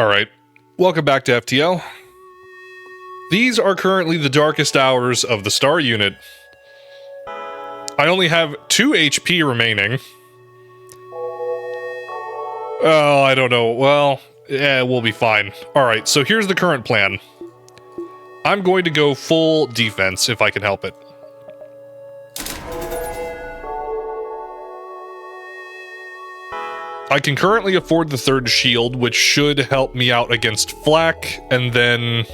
Alright, welcome back to FTL. These are currently the darkest hours of the star unit. I only have 2 HP remaining. Oh, I don't know. Well, yeah, we'll be fine. Alright, so here's the current plan. I'm going to go full defense if I can help it. I can currently afford the 3rd shield, which should help me out against flak, and then...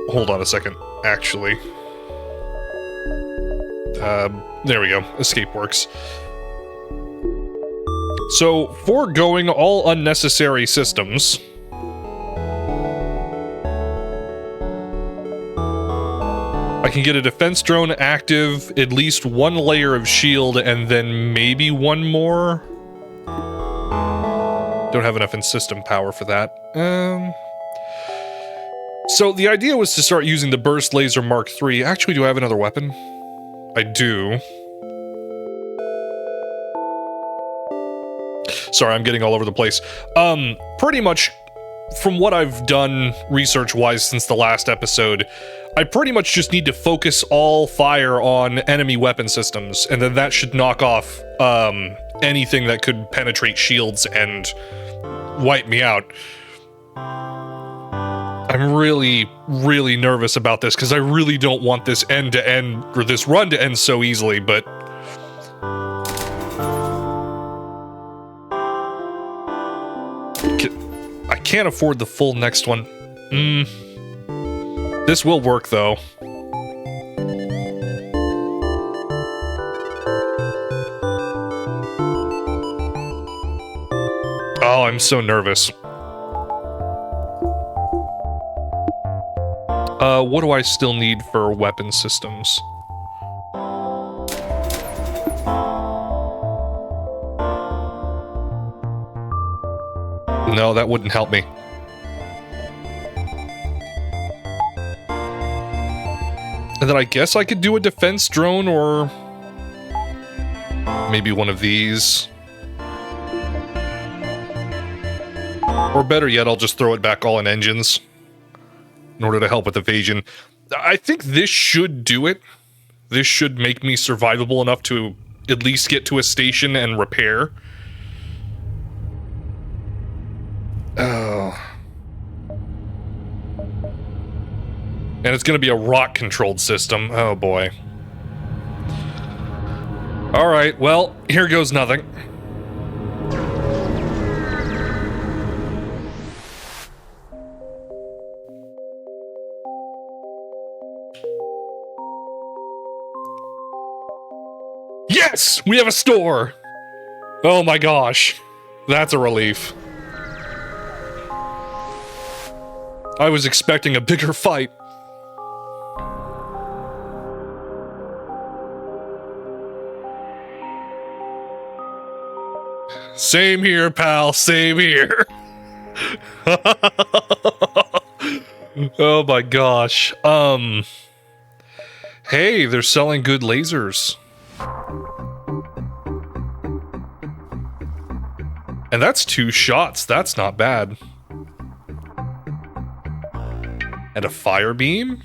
Hold on a second, actually. There we go. Escape works. So, foregoing all unnecessary systems... I can get a defense drone active, at least 1 layer of shield, and then maybe 1 more? Don't have enough in system power for that. So the idea was to start using the Burst Laser Mark III. Actually, do I have another weapon? I do. Sorry, I'm getting all over the place. Pretty much, from what I've done research-wise since the last episode, I pretty much just need to focus all fire on enemy weapon systems, and then that should knock off, anything that could penetrate shields and wipe me out. I'm really, really nervous about this, because I really don't want this end-to-end, or this run to end so easily, but... I can't afford the full next one. This will work, though. Oh, I'm so nervous. What do I still need for weapon systems? No, that wouldn't help me. And then I guess I could do a defense drone, or... maybe one of these. Or better yet, I'll just throw it back all in engines. In order to help with evasion. I think this should do it. This should make me survivable enough to at least get to a station and repair. Oh. And it's gonna be a rock-controlled system. Oh boy. Alright, well, here goes nothing. Yes! We have a store! Oh my gosh. That's a relief. I was expecting a bigger fight. Same here, pal. Same here. Oh my gosh. Hey, they're selling good lasers. And that's 2 shots. That's not bad. And a fire beam?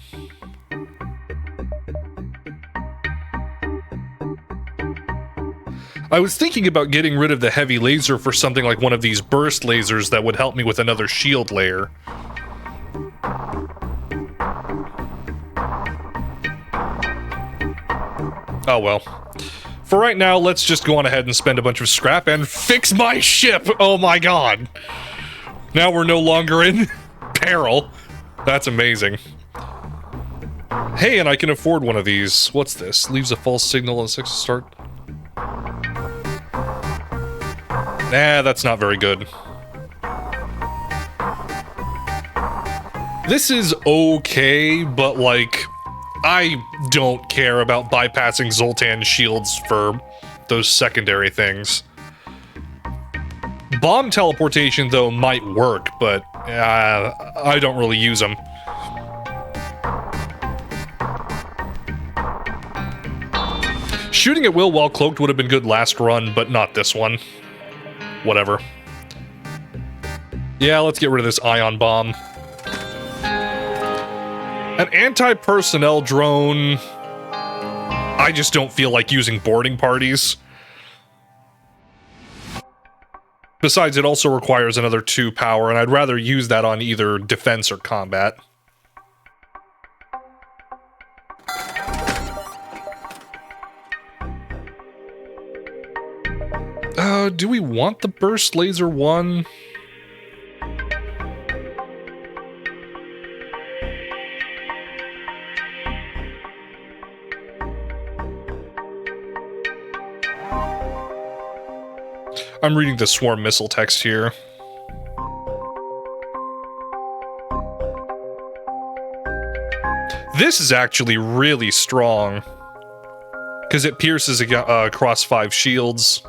I was thinking about getting rid of the heavy laser for something like one of these burst lasers that would help me with another shield layer. Oh well. For right now, let's just go on ahead and spend a bunch of scrap and fix my ship! Oh my god! Now we're no longer in peril. That's amazing. Hey, and I can afford one of these. What's this? Leaves a false signal on 6 to start. Nah, that's not very good. This is okay, but like... I don't care about bypassing Zoltan's shields for those secondary things. Bomb teleportation, though, might work, but I don't really use them. Shooting at will while cloaked would have been good last run, but not this one. Whatever. Yeah, let's get rid of this ion bomb. An anti-personnel drone... I just don't feel like using boarding parties. Besides, it also requires another 2 power, and I'd rather use that on either defense or combat. Do we want the burst laser one? I'm reading the swarm missile text here. This is actually really strong, because it pierces across 5 shields.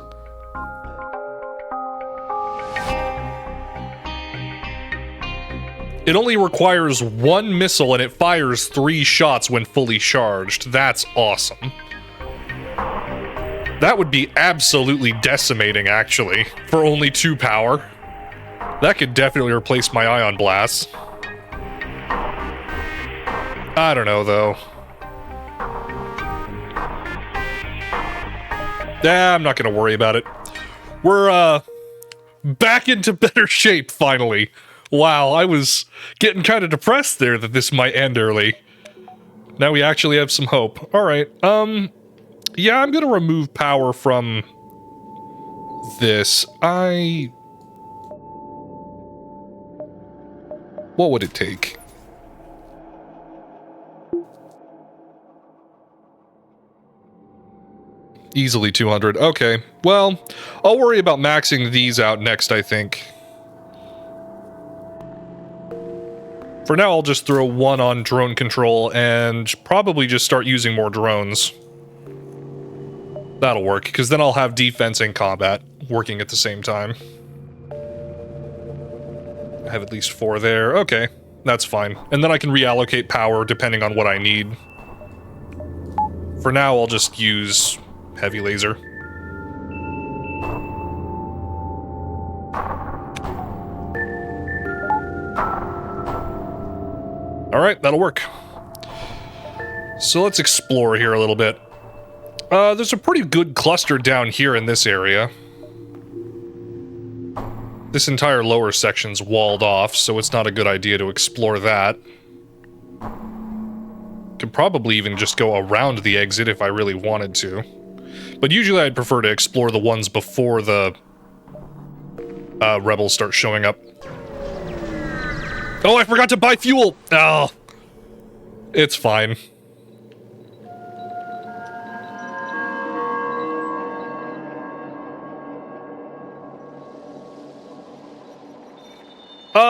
It only requires 1 missile and it fires 3 shots when fully charged. That's awesome. That would be absolutely decimating, actually, for only 2 power. That could definitely replace my ion blasts. I don't know, though. I'm not gonna worry about it. We're, back into better shape, finally. Wow, I was getting kind of depressed there that this might end early. Now we actually have some hope. Alright, yeah, I'm gonna remove power from this. What would it take? Easily 200. Okay, well, I'll worry about maxing these out next, I think. For now, I'll just throw 1 on drone control and probably just start using more drones. That'll work, because then I'll have defense and combat working at the same time. I have at least 4 there. Okay, that's fine. And then I can reallocate power depending on what I need. For now, I'll just use heavy laser. Alright, that'll work. So let's explore here a little bit. There's a pretty good cluster down here in this area. This entire lower section's walled off, so it's not a good idea to explore that. Could probably even just go around the exit if I really wanted to. But usually I'd prefer to explore the ones before the rebels start showing up. Oh, I forgot to buy fuel! Oh. It's fine.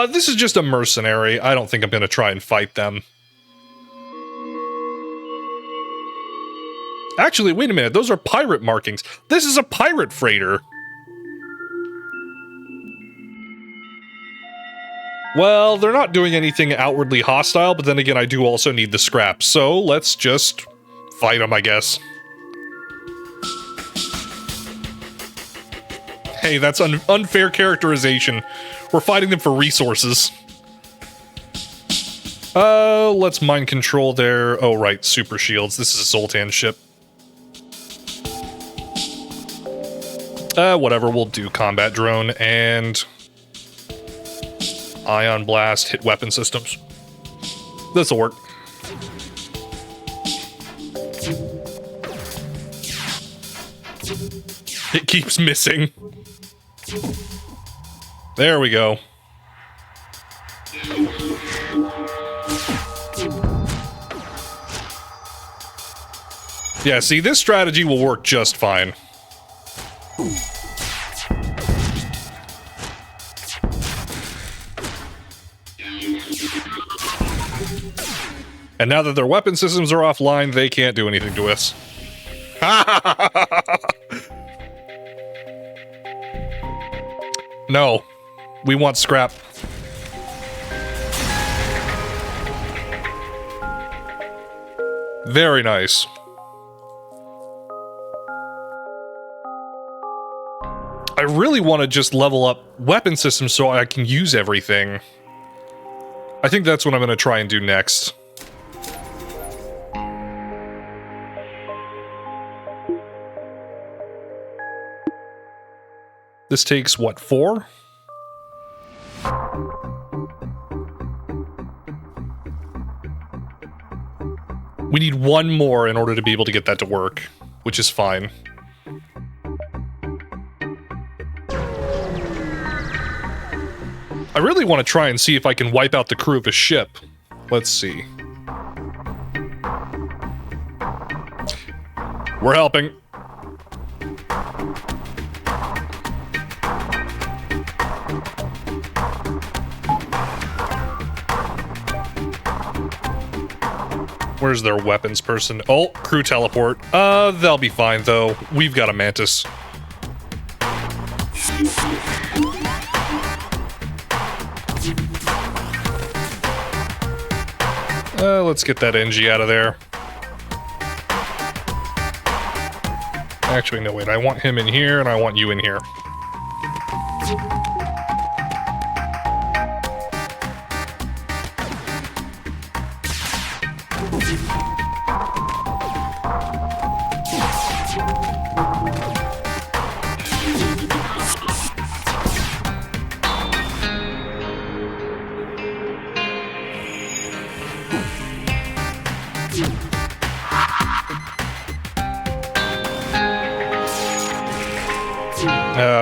This is just a mercenary. I don't think I'm gonna try and fight them. Actually, wait a minute. Those are pirate markings. This is a pirate freighter. Well, they're not doing anything outwardly hostile, but then again, I do also need the scrap. So, let's just fight them, I guess. Hey, that's unfair characterization. We're fighting them for resources. Let's mind control their... Oh, right, super shields. This is a Zoltan ship. Whatever, we'll do combat drone and... ion blast, hit weapon systems. This'll work. It keeps missing. There we go. Yeah, see, this strategy will work just fine. And now that their weapon systems are offline, they can't do anything to us. No. We want scrap. Very nice. I really want to just level up weapon systems so I can use everything. I think that's what I'm going to try and do next. This takes, what, 4? We need 1 more in order to be able to get that to work, which is fine. I really want to try and see if I can wipe out the crew of a ship. Let's see. We're helping. Where's their weapons person? Oh, crew teleport. They'll be fine, though. We've got a mantis. Let's get that NG out of there. Actually, no, wait. I want him in here, and I want you in here.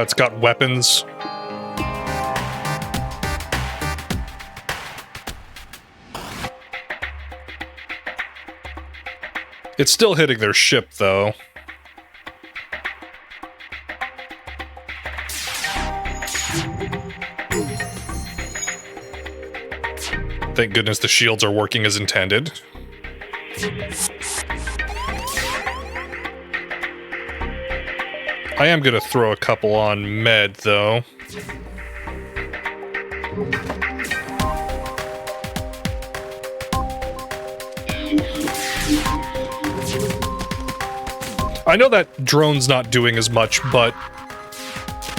It's got weapons. It's still hitting their ship, though. Thank goodness the shields are working as intended. I am gonna throw a couple on med, though. I know that drone's not doing as much, but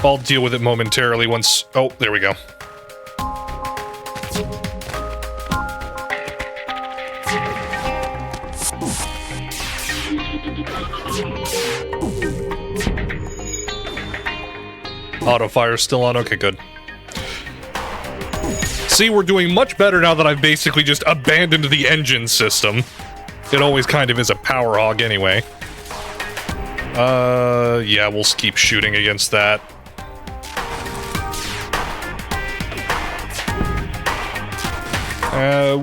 I'll deal with it momentarily once... Oh, there we go. Auto fire's still on? Okay, good. See, we're doing much better now that I've basically just abandoned the engine system. It always kind of is a power hog anyway. Yeah, we'll keep shooting against that.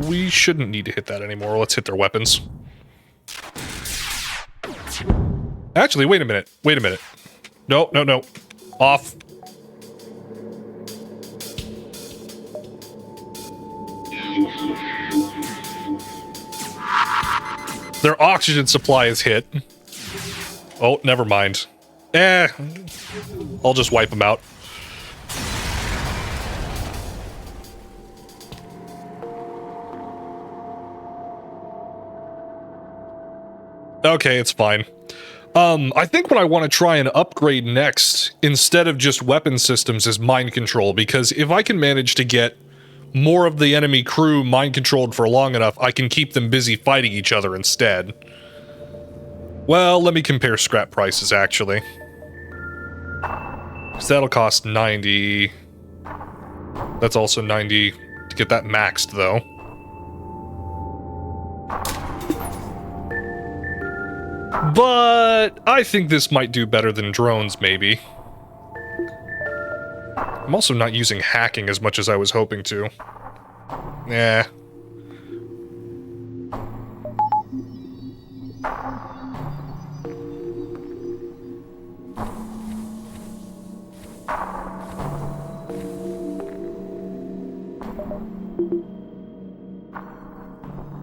We shouldn't need to hit that anymore. Let's hit their weapons. Actually, wait a minute. Wait a minute. No, no, no. Off. Their oxygen supply is hit. Oh, never mind. I'll just wipe them out. Okay, it's fine. I think what I want to try and upgrade next, instead of just weapon systems, is mind control, because if I can manage to get more of the enemy crew mind controlled for long enough, I can keep them busy fighting each other instead. Well, let me compare scrap prices, actually. So that'll cost 90. That's also 90 to get that maxed, though. But I think this might do better than drones, maybe. I'm also not using hacking as much as I was hoping to. Yeah.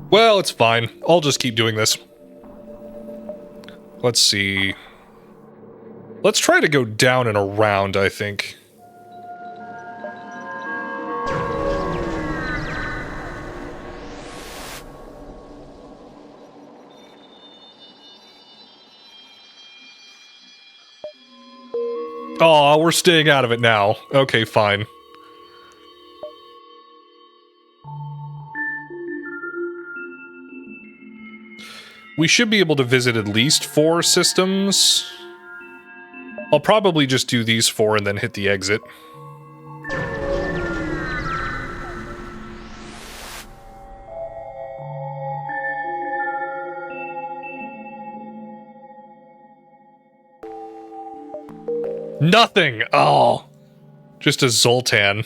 Well, it's fine. I'll just keep doing this. Let's see. Let's try to go down and around, I think. Oh, we're staying out of it now. Okay, fine. We should be able to visit at least 4 systems. I'll probably just do these 4 and then hit the exit. Nothing! Oh. Just a Zoltan.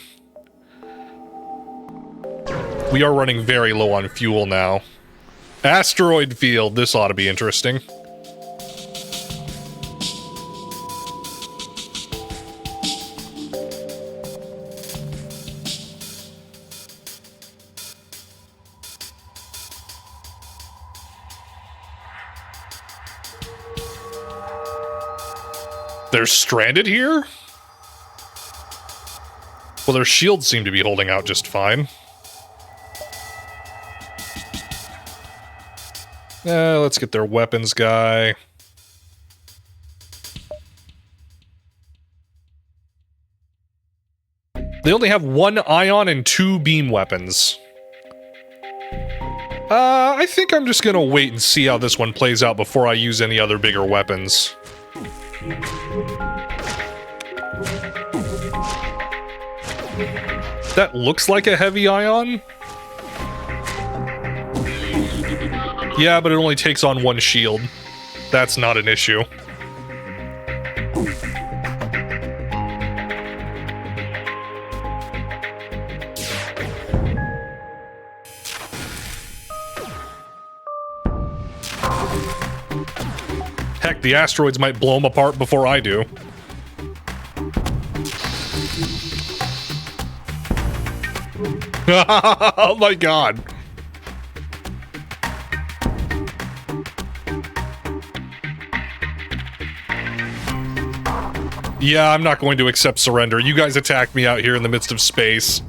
We are running very low on fuel now. Asteroid field. This ought to be interesting. They're stranded here? Well, their shields seem to be holding out just fine. Let's get their weapons guy. They only have 1 ion and 2 beam weapons. I think I'm just gonna wait and see how this one plays out before I use any other bigger weapons. That looks like a heavy ion? Yeah, but it only takes on 1 shield. That's not an issue. Heck, the asteroids might blow them apart before I do. Oh my god. Yeah, I'm not going to accept surrender. You guys attacked me out here in the midst of space.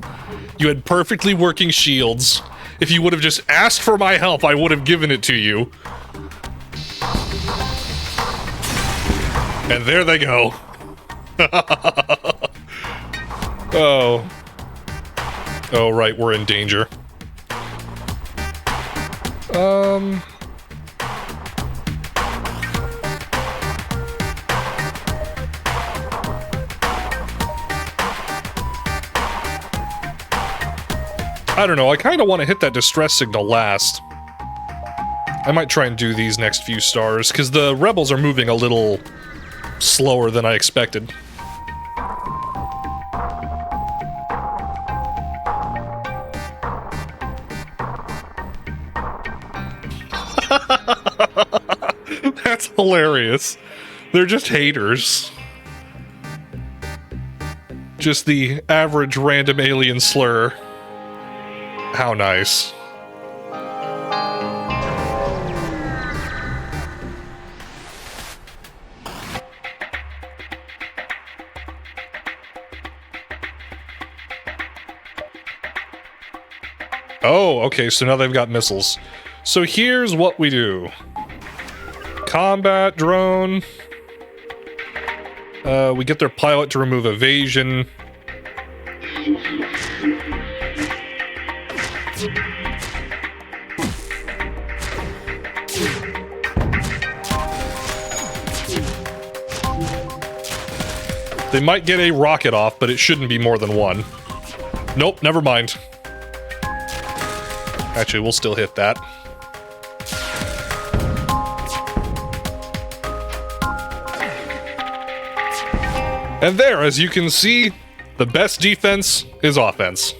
You had perfectly working shields. If you would have just asked for my help, I would have given it to you. And there they go. Oh. Oh, right, we're in danger. I don't know, I kind of want to hit that distress signal last. I might try and do these next few stars, because the rebels are moving a little slower than I expected. That's hilarious. They're just haters. Just the average random alien slur. How nice. Oh, okay, so now they've got missiles. So here's what we do. Combat drone. We get their pilot to remove evasion. They might get a rocket off, but it shouldn't be more than 1. Nope, never mind. Actually, we'll still hit that. And there, as you can see, the best defense is offense.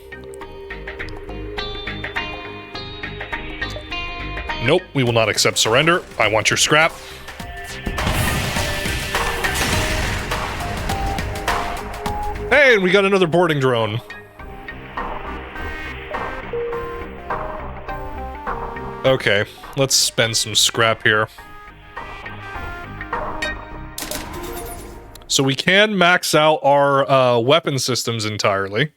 Nope, we will not accept surrender. I want your scrap. Hey, and we got another boarding drone. Okay, let's spend some scrap here. So we can max out our weapon systems entirely.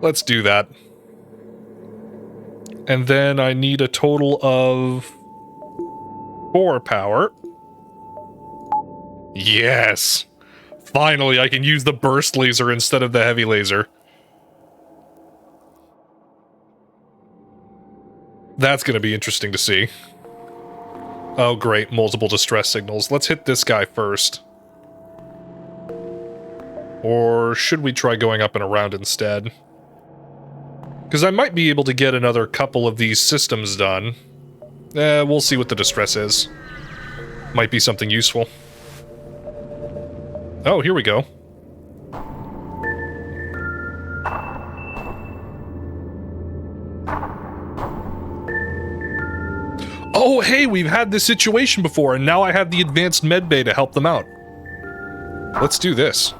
Let's do that. And then I need a total of 4 power. Yes! Finally, I can use the burst laser instead of the heavy laser. That's gonna be interesting to see. Oh great, multiple distress signals. Let's hit this guy first. Or should we try going up and around instead? Because I might be able to get another couple of these systems done. We'll see what the distress is. Might be something useful. Oh, here we go. Oh, hey, we've had this situation before, and now I have the advanced medbay to help them out. Let's do this.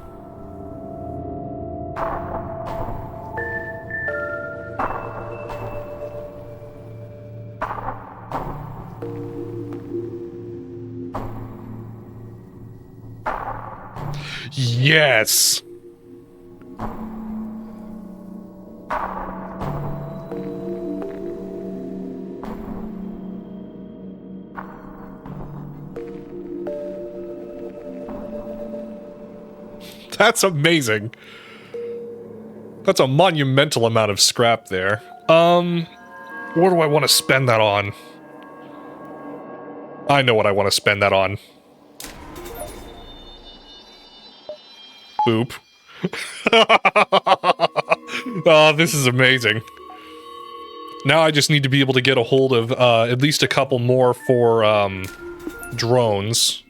Yes! That's amazing. That's a monumental amount of scrap there. What do I want to spend that on? I know what I want to spend that on. Boop. Oh, this is amazing. Now I just need to be able to get a hold of, at least a couple more for, drones.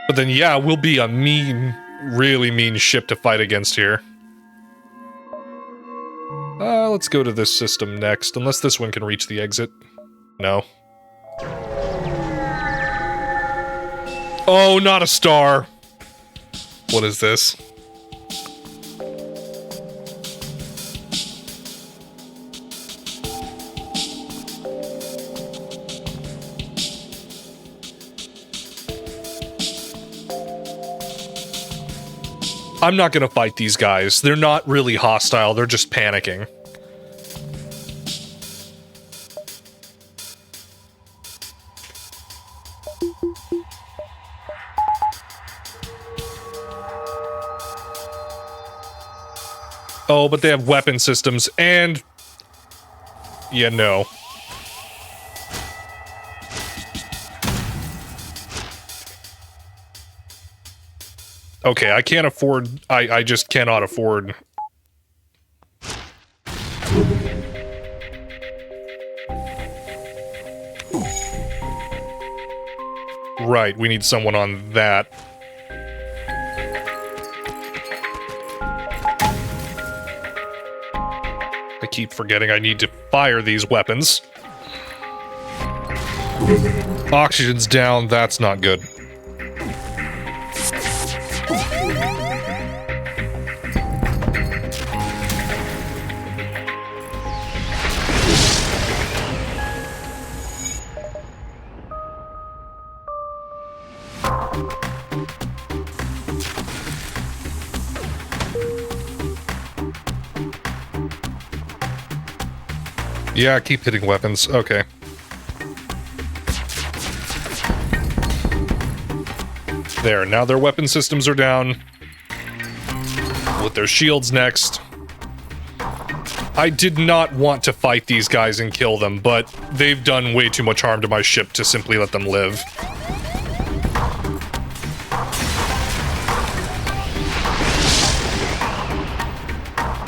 But then, yeah, we'll be a mean, really mean ship to fight against here. Let's go to this system next, unless this one can reach the exit. No. Oh, not a star! What is this? I'm not gonna fight these guys. They're not really hostile, they're just panicking. Oh, but they have weapon systems, and... yeah, no. Okay, I can't afford... I just cannot afford... Right, we need someone on that. I keep forgetting I need to fire these weapons. Oxygen's down, that's not good. Yeah, keep hitting weapons. Okay. There, now their weapon systems are down. With their shields next. I did not want to fight these guys and kill them, but they've done way too much harm to my ship to simply let them live.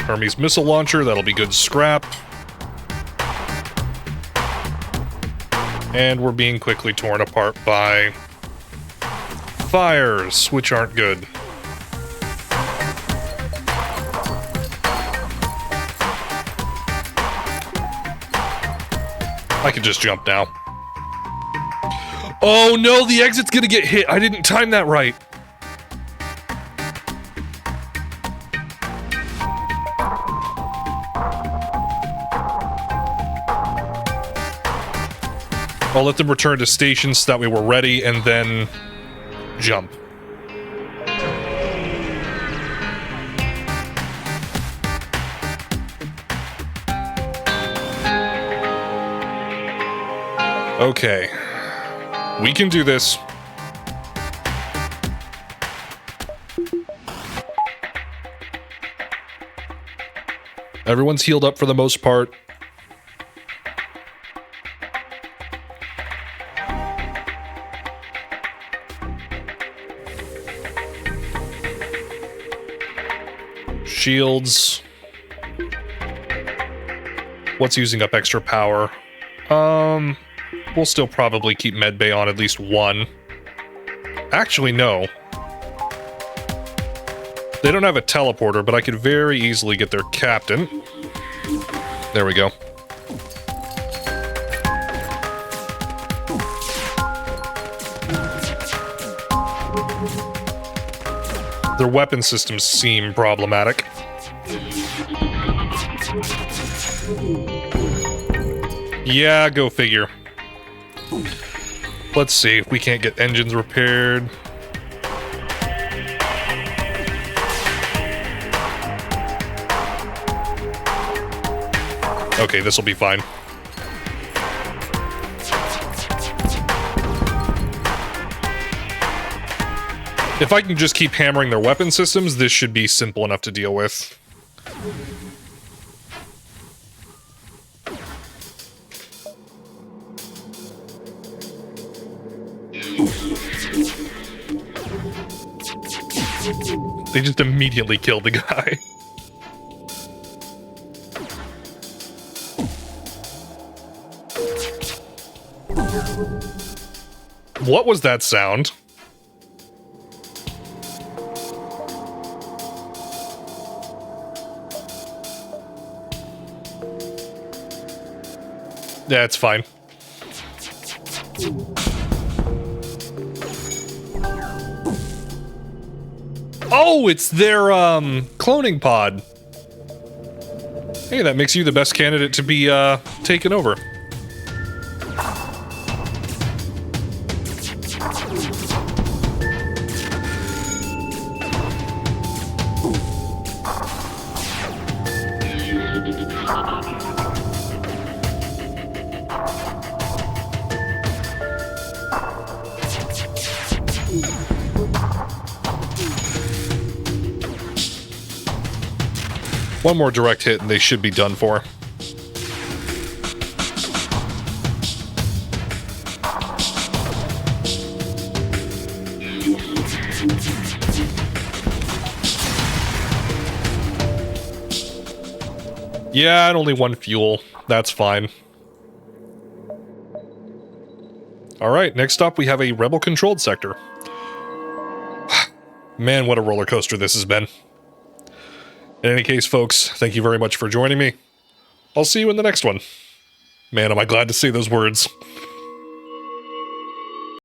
Hermes missile launcher, that'll be good scrap. And we're being quickly torn apart by fires, which aren't good. I can just jump now. Oh no, the exit's gonna get hit. I didn't time that right. I'll let them return to stations so that way we're ready, and then jump. Okay. We can do this. Everyone's healed up for the most part. Shields. What's using up extra power? We'll still probably keep medbay on at least one. Actually, no. They don't have a teleporter, but I could very easily get their captain. There we go. Their weapon systems seem problematic. Yeah, go figure. Let's see if we can't get engines repaired. Okay, this will be fine. If I can just keep hammering their weapon systems, this should be simple enough to deal with. They just immediately killed the guy. What was that sound? Yeah, it's fine. Oh, it's their, cloning pod. Hey, that makes you the best candidate to be, taken over. One more direct hit and they should be done for. Yeah, and only one fuel. That's fine. Alright, next up we have a rebel-controlled sector. Man, what a roller coaster this has been. In any case, folks, thank you very much for joining me. I'll see you in the next one. Man, am I glad to say those words.